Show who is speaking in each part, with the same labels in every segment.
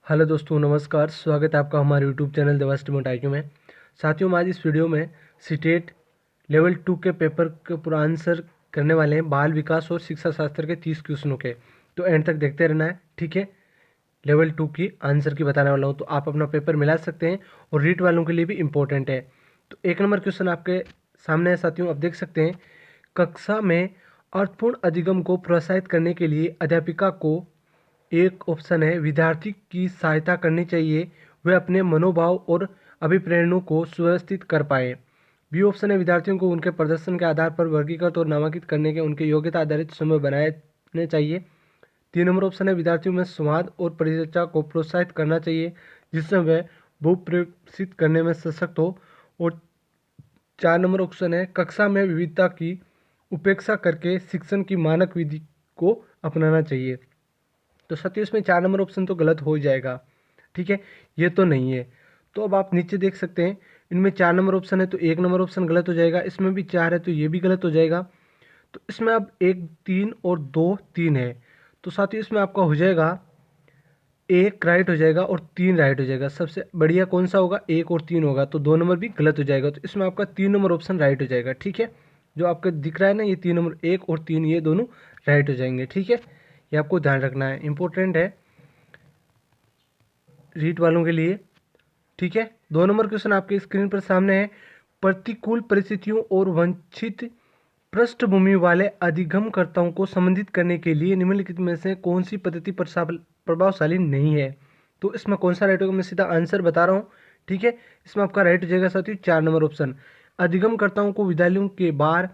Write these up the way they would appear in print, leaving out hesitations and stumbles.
Speaker 1: Hello दोस्तों, नमस्कार। स्वागत है आपका हमारे यूट्यूब चैनल देवास्टिमोट IQ में। साथियों, हम आज इस वीडियो में सीटेट लेवल 2 के पेपर के पूरा आंसर करने वाले हैं, बाल विकास और शिक्षा शास्त्र के 30 क्वेश्चनों के। तो एंड तक देखते रहना है, ठीक है। लेवल 2 की आंसर की बताने वाला हूँ, तो आप अपना पेपर मिला सकते हैं और रीट वालों के लिए भी इम्पोर्टेंट है। तो 1 नंबर क्वेश्चन आपके सामने है साथियों, आप देख सकते हैं। कक्षा में अर्थपूर्ण अधिगम को प्रोत्साहित करने के लिए अध्यापिका को, एक ऑप्शन है, विद्यार्थी की सहायता करनी चाहिए वे अपने मनोभाव और अभिप्रेरणों को सुव्यवस्थित कर पाए। बी ऑप्शन है, विद्यार्थियों को उनके प्रदर्शन के आधार पर वर्गीकृत और नामांकित करने के उनके योग्यता आधारित समूह बनाने चाहिए। 3 नंबर ऑप्शन है, विद्यार्थियों में संवाद और परिचर्चा को प्रोत्साहित करना चाहिए जिससे वह बहुप्रशित करने में सशक्त हो। और 4 नंबर ऑप्शन है, कक्षा में विविधता की उपेक्षा करके शिक्षण की मानक विधि को अपनाना चाहिए। तो साथियों, इसमें 4 नंबर ऑप्शन तो गलत हो जाएगा, ठीक है, ये तो नहीं है। तो अब आप नीचे देख सकते हैं, इनमें 4 नंबर ऑप्शन है तो 1 नंबर ऑप्शन गलत हो जाएगा, इसमें भी 4 है तो ये भी गलत हो जाएगा। तो इसमें अब 1 3 और 2 3 है, तो साथियों इसमें आपका हो जाएगा 1 राइट हो जाएगा और 3 राइट हो जाएगा। सबसे बढ़िया कौन सा होगा, 1 और 3 होगा, तो 2 नंबर भी गलत हो जाएगा। तो इसमें आपका 3 नंबर ऑप्शन राइट हो जाएगा, ठीक है। जो आपका दिख रहा है ना, ये 3 नंबर, 1 और 3, ये दोनों राइट हो जाएंगे, ठीक है। ये आपको ध्यान रखना है, इंपॉर्टेंट है रीट वालों के लिए, ठीक है। 2 नंबर क्वेश्चन आपके स्क्रीन पर सामने है। प्रतिकूल परिस्थितियों और वंचित पृष्ठभूमि वाले अधिगमकर्ताओं को संबंधित करने के लिए निम्नलिखित में से कौन सी पद्धति प्रभावशाली नहीं है। तो इसमें कौन सा राइट होगा, मैं सीधा आंसर बता रहा हूँ, ठीक है। इसमें आपका राइट हो जाएगा साथियों 4 नंबर ऑप्शन, अधिगमकर्ताओं को विद्यालयों के बाहर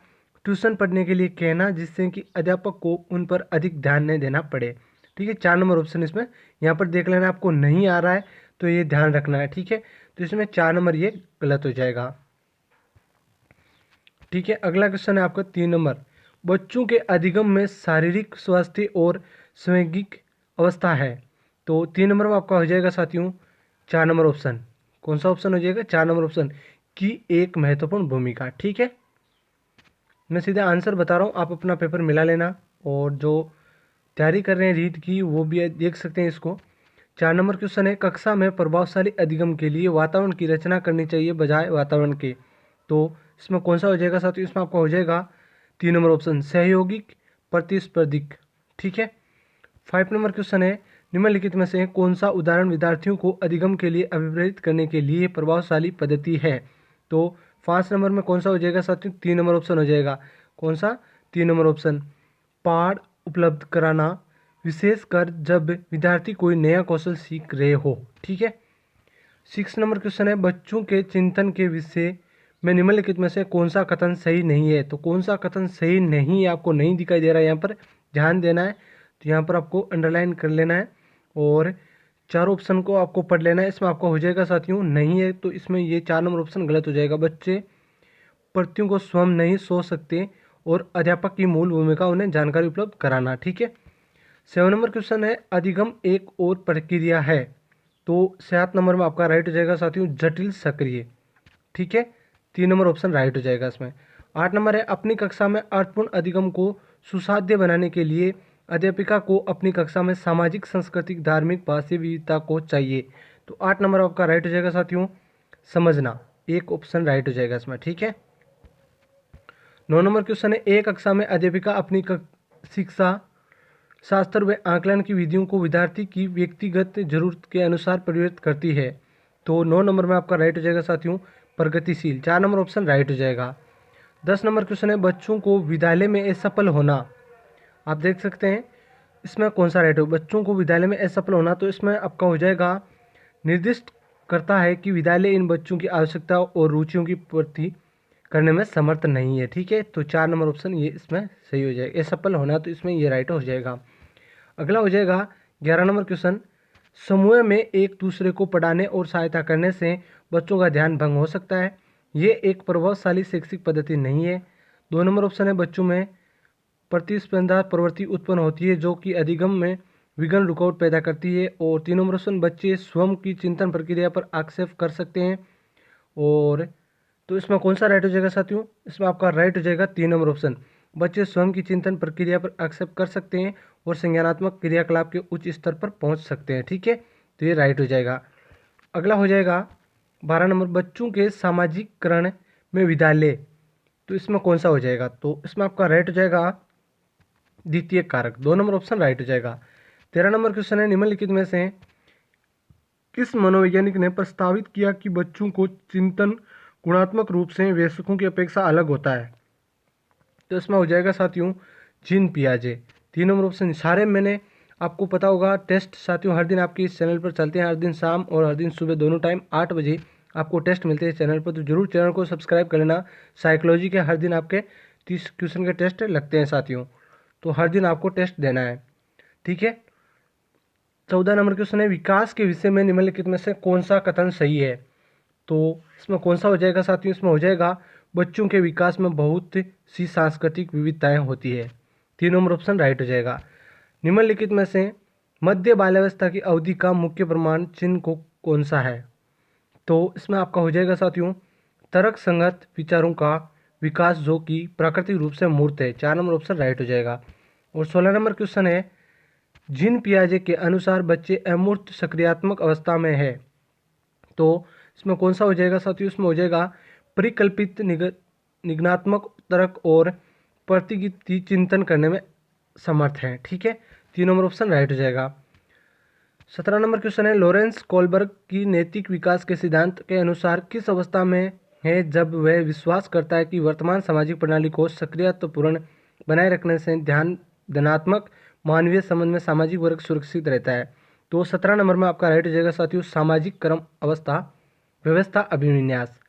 Speaker 1: ट्यूशन पढ़ने के लिए कहना जिससे कि अध्यापक को उन पर अधिक ध्यान नहीं देना पड़े, ठीक है। 4 नंबर ऑप्शन इसमें यहाँ पर देख लेना, आपको नहीं आ रहा है तो ये ध्यान रखना है, ठीक है। तो इसमें 4 नंबर ये गलत हो जाएगा, ठीक है। अगला क्वेश्चन है आपका 3 नंबर, बच्चों के अधिगम में शारीरिक स्वास्थ्य और स्वैंगिक अवस्था है। तो 3 नंबर में आपका हो जाएगा साथियों 4 नंबर ऑप्शन। कौन सा ऑप्शन हो जाएगा, 4 नंबर ऑप्शन की एक महत्वपूर्ण भूमिका, ठीक है। मैं सीधा आंसर बता रहा हूँ, आप अपना पेपर मिला लेना। और जो तैयारी कर रहे हैं रीट की वो भी देख सकते हैं इसको। 4 नंबर क्वेश्चन है, कक्षा में प्रभावशाली अधिगम के लिए वातावरण की रचना करनी चाहिए बजाय वातावरण के। तो इसमें कौन सा हो जाएगा साथियों, इसमें आपका हो जाएगा 3 नंबर ऑप्शन, सहयोगिक प्रतिस्पर्धिक, ठीक है। 5 नंबर क्वेश्चन है, निम्नलिखित में से कौन सा उदाहरण विद्यार्थियों को अधिगम के लिए अभिप्रेरित करने के लिए प्रभावशाली पद्धति है। तो 5 नंबर में कौन सा हो जाएगा साथियों, 3 नंबर ऑप्शन हो जाएगा। कौन सा, 3 नंबर ऑप्शन, पाठ उपलब्ध कराना, विशेषकर जब विद्यार्थी कोई नया कौशल सीख रहे हो, ठीक है। 6 नंबर क्वेश्चन है, बच्चों के चिंतन के विषय में निम्नलिखित में से कौन सा कथन सही नहीं है। तो कौन सा कथन सही नहीं है, आपको नहीं दिखाई दे रहा है, यहाँ पर ध्यान देना है। तो यहाँ पर आपको अंडरलाइन कर लेना है और 4 ऑप्शन को आपको पढ़ लेना है। इसमें आपका हो जाएगा साथियों नहीं है, तो इसमें ये 4 नंबर ऑप्शन गलत हो जाएगा। बच्चे प्रतियों को स्वयं नहीं सोच सकते और अध्यापक की मूल भूमिका उन्हें जानकारी उपलब्ध कराना, ठीक है। 7 नंबर क्वेश्चन है, अधिगम एक और प्रक्रिया है। तो 7 नंबर में आपका राइट हो जाएगा साथियों जटिल सक्रिय, ठीक है। 3 नंबर ऑप्शन राइट हो जाएगा इसमें। 8 नंबर है, अपनी कक्षा में अर्थपूर्ण अधिगम को सुसाध्य बनाने के लिए अध्यापिका को अपनी कक्षा में सामाजिक सांस्कृतिक धार्मिक भाषा विविधता को चाहिए। तो 8 नंबर आपका राइट हो जाएगा साथियों समझना, एक ऑप्शन राइट हो जाएगा इसमें, ठीक है। 9 नंबर क्वेश्चन है, एक कक्षा में अध्यापिका अपनी शिक्षा शास्त्र व आकलन की विधियों को विद्यार्थी की व्यक्तिगत जरूरत के अनुसार परिवर्तित करती है। तो 9 नंबर में आपका राइट हो जाएगा साथियों प्रगतिशील, 4 नंबर ऑप्शन राइट हो जाएगा। 10 नंबर क्वेश्चन है, बच्चों को विद्यालय में असफल होना। आप देख सकते हैं इसमें कौन सा राइट हो, बच्चों को विद्यालय में असफल होना। तो इसमें आपका हो जाएगा निर्दिष्ट करता है कि विद्यालय इन बच्चों की आवश्यकता और रुचियों की पूर्ति करने में समर्थ नहीं है, ठीक है। तो 4 नंबर ऑप्शन ये इसमें सही हो जाएगा, असफल होना, तो इसमें ये राइट हो जाएगा। अगला हो जाएगा 11 नंबर क्वेश्चन, समूह में एक दूसरे को पढ़ाने और सहायता करने से बच्चों का ध्यान भंग हो सकता है, ये एक प्रभावशाली शैक्षिक पद्धति नहीं है। 2 नंबर ऑप्शन है, बच्चों में प्रतिस्पर्धा प्रवृत्ति उत्पन्न होती है जो कि अधिगम में विघ्न रुकावट पैदा करती है। और 3 नंबर ऑप्शन, बच्चे स्वयं की चिंतन प्रक्रिया पर आक्षेप कर सकते हैं। और तो इसमें कौन सा राइट हो जाएगा साथियों, इसमें आपका राइट हो जाएगा 3 नंबर ऑप्शन, बच्चे स्वयं की चिंतन प्रक्रिया पर आक्षेप कर सकते हैं और संज्ञानात्मक क्रियाकलाप के उच्च स्तर पर पहुंच सकते हैं, ठीक है। तो ये राइट हो जाएगा। अगला हो जाएगा 12 नंबर, बच्चों के सामाजिकरण में विद्यालय, तो इसमें कौन सा हो जाएगा? तो इसमें आपका राइट हो जाएगा द्वितीय कारक, 2 नंबर ऑप्शन राइट हो जाएगा। 13 नंबर क्वेश्चन है, निम्नलिखित में से किस मनोवैज्ञानिक ने प्रस्तावित किया कि बच्चों को चिंतन गुणात्मक रूप से वयस्कों की अपेक्षा अलग होता है? तो इसमें हो जाएगा साथियों जीन पियाजे। 3 number option. सारे मैंने आपको पता होगा टेस्ट साथियों हर दिन आपके इस चैनल पर चलते हैं, हर दिन शाम और हर दिन सुबह दोनों टाइम 8 बजे आपको टेस्ट मिलते हैं चैनल पर, तो जरूर चैनल को सब्सक्राइब कर लेना। साइकोलॉजी के हर दिन आपके 30 क्वेश्चन के टेस्ट लगते हैं साथियों, तो हर दिन आपको टेस्ट देना है, ठीक है। 14 नंबर क्वेश्चन है, विकास के विषय में निम्नलिखित में से कौन सा कथन सही है? तो इसमें कौन सा हो जाएगा साथियों? इसमें हो जाएगा बच्चों के विकास में बहुत सी सांस्कृतिक विविधताएं होती है। 3 नंबर ऑप्शन राइट हो जाएगा। निम्नलिखित में से मध्य बाल्यावस्था की अवधि का मुख्य प्रमाण चिन्ह को कौन सा है? तो इसमें आपका हो जाएगा साथियों तर्क संगत विचारों का विकास जो कि प्राकृतिक रूप से मूर्त है। 4 नंबर ऑप्शन राइट हो जाएगा। और 16 नंबर क्वेश्चन है, जीन पियाजे के अनुसार बच्चे अमूर्त सक्रियात्मक अवस्था में है, तो इसमें कौन सा हो जाएगा साथियों? इसमें हो जाएगा परिकल्पित निगनात्मक तर्क और प्रतिगति चिंतन करने में समर्थ हैं, ठीक है। 3 नंबर ऑप्शन राइट हो जाएगा। 17 नंबर क्वेश्चन है, लॉरेंस कोलबर्ग की नैतिक विकास के सिद्धांत के अनुसार किस अवस्था में है जब वह विश्वास करता है कि वर्तमान सामाजिक प्रणाली को सक्रियतापूर्ण बनाए रखने से धनात्मक मानवीय संबंध में सामाजिक वर्ग सुरक्षित रहता है? तो 17 नंबर में आपका राइट हो जाएगा साथियों सामाजिक क्रम अवस्था व्यवस्था अभिविन्यास।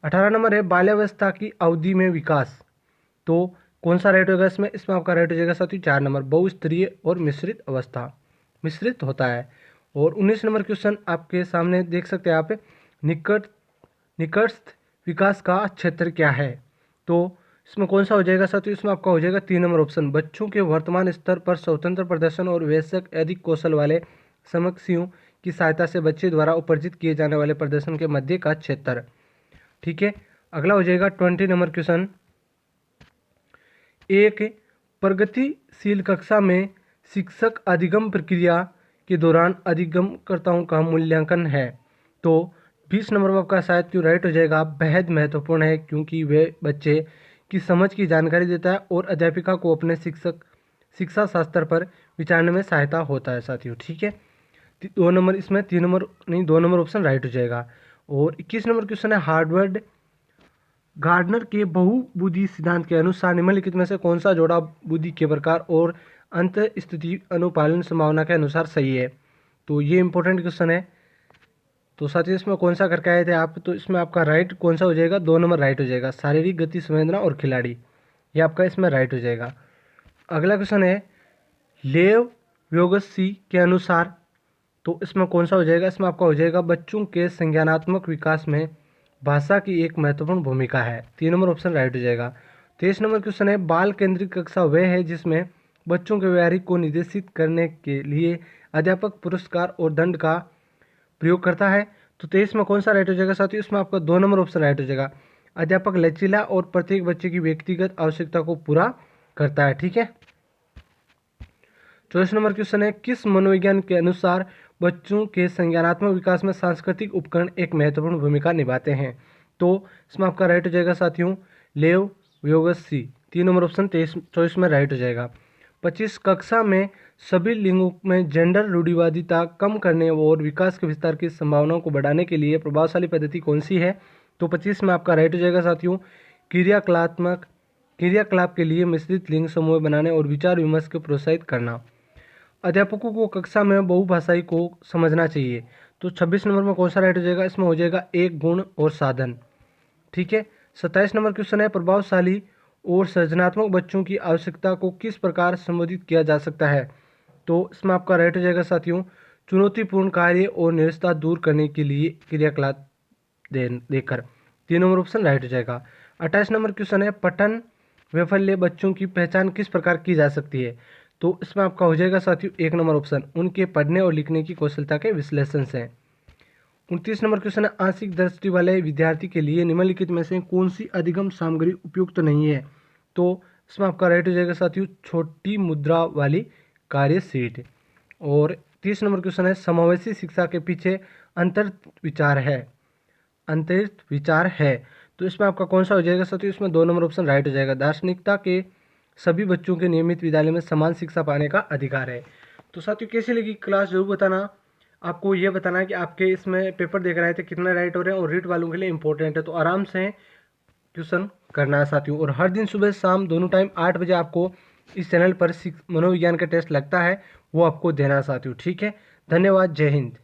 Speaker 1: 18 नंबर है, बाल्यावस्था की अवधि में विकास, तो कौन सा राइट होगा इसमें? इसमें आपका राइट हो जाएगा साथियों 4 नंबर, बहुस्तरीय और मिश्रित अवस्था, मिश्रित होता है। और 19 नंबर क्वेश्चन आपके सामने देख सकते हैं आप, निकटस्थ विकास का क्षेत्र क्या है? तो इसमें कौन सा हो जाएगा साथियों? इसमें आपका हो जाएगा 3 नंबर ऑप्शन, बच्चों के वर्तमान स्तर पर स्वतंत्र प्रदर्शन और वयस्क अधिक कौशल वाले समकक्षियों की सहायता से बच्चे द्वारा उपार्जित किए जाने वाले प्रदर्शन के मध्य का क्षेत्र, ठीक है। अगला हो जाएगा 20 नंबर क्वेश्चन, एक प्रगतिशील कक्षा में शिक्षक अधिगम प्रक्रिया के दौरान अधिगमकर्ताओं का मूल्यांकन है, तो 20 नंबर में आपका शायद क्यों राइट हो जाएगा बेहद महत्वपूर्ण है, क्योंकि वे बच्चे की समझ की जानकारी देता है और अध्यापिका को अपने शिक्षा शास्त्र पर विचारने में सहायता होता है साथियों, ठीक है। 2 नंबर इसमें 3 नंबर नहीं 2 नंबर ऑप्शन राइट हो जाएगा। और 21 नंबर क्वेश्चन है, हार्वर्ड गार्डनर के बहुबुद्धि सिद्धांत के अनुसार निम्नलिखित में से कौन सा जोड़ा बुद्धि के प्रकार और अंत स्थिति अनुपालन संभावना के अनुसार सही है? तो ये इंपॉर्टेंट क्वेश्चन है, तो साथियों इसमें कौन सा करके आए थे आप? तो इसमें आपका राइट कौन सा हो जाएगा? 2 नंबर राइट हो जाएगा, शारीरिक गति संवेदना और खिलाड़ी, ये आपका इसमें राइट हो जाएगा। अगला क्वेश्चन है, लेव व्योगसी के अनुसार, तो इसमें कौन सा हो जाएगा? इसमें आपका हो जाएगा बच्चों के संज्ञानात्मक विकास में भाषा की एक महत्वपूर्ण भूमिका है। 3 नंबर ऑप्शन राइट हो जाएगा। 23 नंबर क्वेश्चन है, बाल केंद्रित कक्षा वह है जिसमें बच्चों के व्यवहारिक को निर्देशित करने के लिए अध्यापक पुरस्कार और दंड का प्रयोग करता है, तो 23 में कौन सा राइट हो जाएगा साथियों? इसमें आपका 2 नंबर ऑप्शन राइट हो जाएगा, अध्यापक लचीला और प्रत्येक बच्चे की व्यक्तिगत आवश्यकता को पूरा करता है, ठीक है। 24 नंबर क्वेश्चन है, किस मनोविज्ञान के अनुसार बच्चों के संज्ञानात्मक विकास में सांस्कृतिक उपकरण एक महत्वपूर्ण भूमिका निभाते हैं? तो इसमें आपका राइट हो जाएगा साथियों लेव व्योगसी। 3 नंबर ऑप्शन 24 में राइट हो जाएगा। 25 कक्षा में सभी लिंगों में जेंडर रूढ़िवादिता कम करने और विकास के विस्तार की संभावनाओं को बढ़ाने के लिए प्रभावशाली पद्धति कौन सी है? तो 25 में आपका राइट हो जाएगा साथियों क्रियाकलाप के लिए मिश्रित लिंग समूह बनाने और विचार विमर्श को प्रोत्साहित करना। अध्यापकों को कक्षा में बहुभाषाई को समझना चाहिए, तो 26 नंबर में कौन सा राइट हो जाएगा? इसमें हो जाएगा एक गुण और साधन, ठीक है। 27 नंबर क्वेश्चन है, प्रभावशाली और सृजनात्मक बच्चों की आवश्यकता को किस प्रकार संबोधित किया जा सकता है? तो इसमें आपका राइट हो जाएगा साथियों चुनौतीपूर्ण कार्य और निरस्ता दूर करने के लिए क्रियाकलाप देकर। 3 नंबर ऑप्शन राइट हो जाएगा। 28 नंबर क्वेश्चन है, पठन वैफल्य बच्चों की पहचान किस प्रकार की जा सकती है? तो इसमें आपका हो जाएगा साथियों 1 नंबर ऑप्शन उनके पढ़ने और लिखने की कौशलता के विश्लेषण से। 29 नंबर क्वेश्चन है, आंशिक दृष्टि वाले विद्यार्थी के लिए निम्नलिखित में से कौन सी अधिगम सामग्री उपयुक्त नहीं है? तो इसमें आपका राइट हो जाएगा साथियों छोटी मुद्रा वाली कार्य शीट। और 30 नंबर क्वेश्चन है, समावेशी शिक्षा के पीछे अंतर्निहित विचार है, अंतर्निहित विचार है। तो इसमें आपका कौन सा हो जाएगा साथियों? इसमें 2 नंबर ऑप्शन राइट हो जाएगा। दार्शनिकता के सभी बच्चों के नियमित विद्यालय में समान शिक्षा पाने का अधिकार है। तो साथियों कैसी लगी क्लास जरूर बताना। आपको ये बताना है कि आपके इसमें पेपर देख रहे थे कितना राइट हो रहे हैं और रीट वालों के लिए इंपॉर्टेंट है, तो आराम से ट्यूशन करना है साथियों। और हर दिन सुबह शाम दोनों टाइम 8 बजे आपको इस चैनल पर मनोविज्ञान का टेस्ट लगता है, वो आपको देना है साथियों। ठीक है, धन्यवाद, जय हिंद।